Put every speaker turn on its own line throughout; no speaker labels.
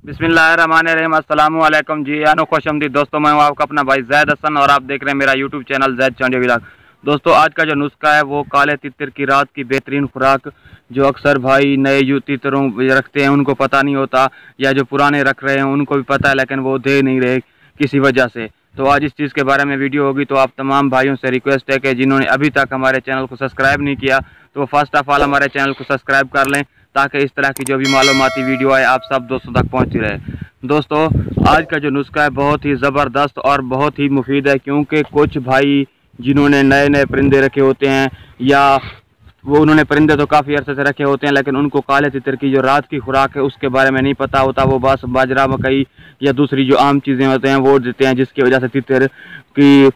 बिस्मिल्लाहिर्रहमानिर्रहीम। अस्सलामु अलैकुम जी, यानो खुशमदीद दोस्तों। मैं हूँ आपका अपना भाई जैद हसन और आप देख रहे हैं मेरा YouTube channel Zaid Chandia vlog. दोस्तों, आज का जो नुस्खा है वो काले तितर की रात की बेहतरीन खुराक, जो अक्सर भाई नए जो तितरों रखते हैं उनको पता नहीं होता, या जो पुराने रख रहे हैं उनको भी पता है लेकिन वो दे नहीं रहे किसी वजह से। तो आज इस चीज़ के बारे में वीडियो होगी। तो आप तमाम भाइयों से रिक्वेस्ट है कि जिन्होंने अभी तक हमारे चैनल को सब्सक्राइब नहीं किया तो फर्स्ट ऑफ ऑल हमारे चैनल को सब्सक्राइब कर लें, ताकि इस तरह की जो भी मालूमाती वीडियो आए आप सब दोस्तों तक पहुंचती रहे। दोस्तों, आज का जो नुस्खा है बहुत ही ज़बरदस्त और बहुत ही मुफीद है, क्योंकि कुछ भाई जिन्होंने नए नए परिंदे रखे होते हैं, या वो उन्होंने परिंदे तो काफ़ी अरसे से रखे होते हैं लेकिन उनको काले तितर की जो रात की खुराक है उसके बारे में नहीं पता होता। वो बस बाजरा, मकई या दूसरी जो आम चीज़ें होते हैं वो देते हैं, जिसकी वजह से तितर की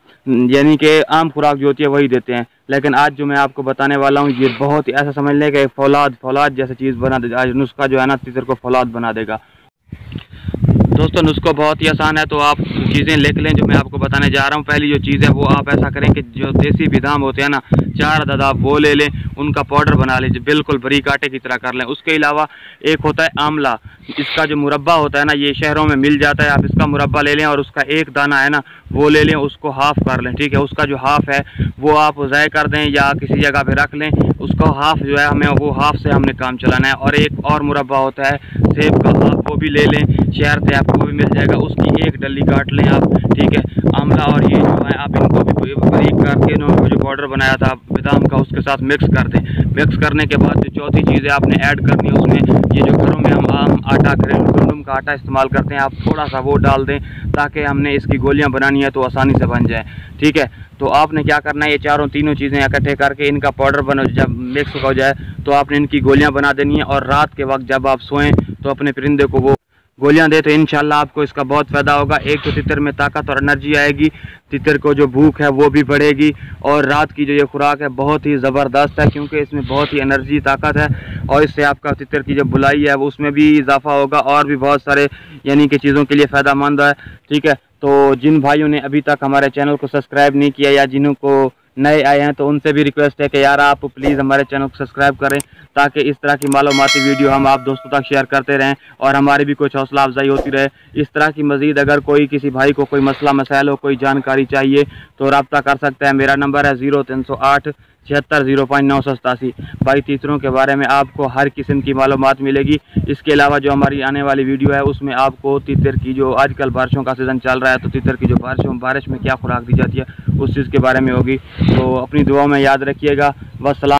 यानी कि आम खुराक जो होती है वही देते हैं। लेकिन आज जो मैं आपको बताने वाला हूँ ये बहुत ही ऐसा समझ लें कि फौलाद जैसी चीज़ बना दे। आज नुस्खा जो है ना तितर को फौलाद बना देगा। दोस्तों, नुस्खा बहुत ही आसान है, तो आप चीज़ें लिख लें जो मैं आपको बताने जा रहा हूँ। पहली जो चीज़ है वो आप ऐसा करें कि जो देसी बादाम होते हैं ना, 4 अदद आप वो ले लें, उनका पाउडर बना लीजिए, बिल्कुल बारीक आटे की तरह कर लें। उसके अलावा एक होता है आंवला, इसका जो मुरब्बा होता है ना ये शहरों में मिल जाता है, आप इसका मुरब्बा ले लें और उसका एक दाना है ना वो ले लें, उसको हाफ़ कर लें। ठीक है, उसका जो हाफ़ है वो आप ज़ाय कर दें या किसी जगह पे रख लें। उसको हाफ़ जो है हमें वो हाफ़ से हमने काम चलाना है। और एक और मुरब्बा होता है सेब का, आप वो भी ले लें, शहर से आपको वो भी मिल जाएगा, उसकी एक डली काट लें आप। ठीक है, आंवला और ये जो है आप इनको भी बारीक करके वो जो पाउडर बनाया था बादाम का उसके साथ मिक्स कर दें। मिक्स करने के बाद जो चौथी चीज़ है आपने ऐड करनी है उसमें, ये जो घरों में हम आम आटा घरेलू गंदम का आटा इस्तेमाल करते हैं, आप थोड़ा सा वो डाल दें ताकि हमने इसकी गोलियां बनानी है तो आसानी से बन जाए। ठीक है, तो आपने क्या करना है, ये तीनों चीज़ें इकट्ठे करके इनका पाउडर बना, जब मिक्स हो जाए तो आपने इनकी गोलियां बना देनी है। और रात के वक्त जब आप सोएं तो अपने परिंदे को वो गोलियां दे, तो इंशाल्लाह आपको इसका बहुत फ़ायदा होगा। एक तो तितर में ताकत और एनर्जी आएगी, तितर को जो भूख है वो भी बढ़ेगी, और रात की जो ये खुराक है बहुत ही ज़बरदस्त है क्योंकि इसमें बहुत ही एनर्जी ताकत है, और इससे आपका तितर की जो बुलाई है वो उसमें भी इजाफा होगा और भी बहुत सारे यानी कि चीज़ों के लिए फ़ायदा मंद है। ठीक है, तो जिन भाइयों ने अभी तक हमारे चैनल को सब्सक्राइब नहीं किया या जिन्हों को नए आए हैं तो उनसे भी रिक्वेस्ट है कि यार आप प्लीज़ हमारे चैनल को सब्सक्राइब करें, ताकि इस तरह की मालूमाती वीडियो हम आप दोस्तों तक शेयर करते रहें और हमारी भी कुछ हौसला अफजाई होती रहे। इस तरह की मज़ीद अगर कोई किसी भाई को कोई मसला मसाइल हो, कोई जानकारी चाहिए तो रब्ता कर सकता है। मेरा नंबर है 0308 7605 987। भाई तितरों के बारे में आपको हर किस्म की मालूमात मिलेगी। इसके अलावा जो हमारी आने वाली वीडियो है उसमें आपको तितर की जो आजकल बारिशों का सीज़न चल रहा है तो तितर की जो बारिश में क्या खुराक दी जाती है उस चीज़ के बारे में होगी। तो अपनी दुआ में याद रखिएगा। वस्सलाम।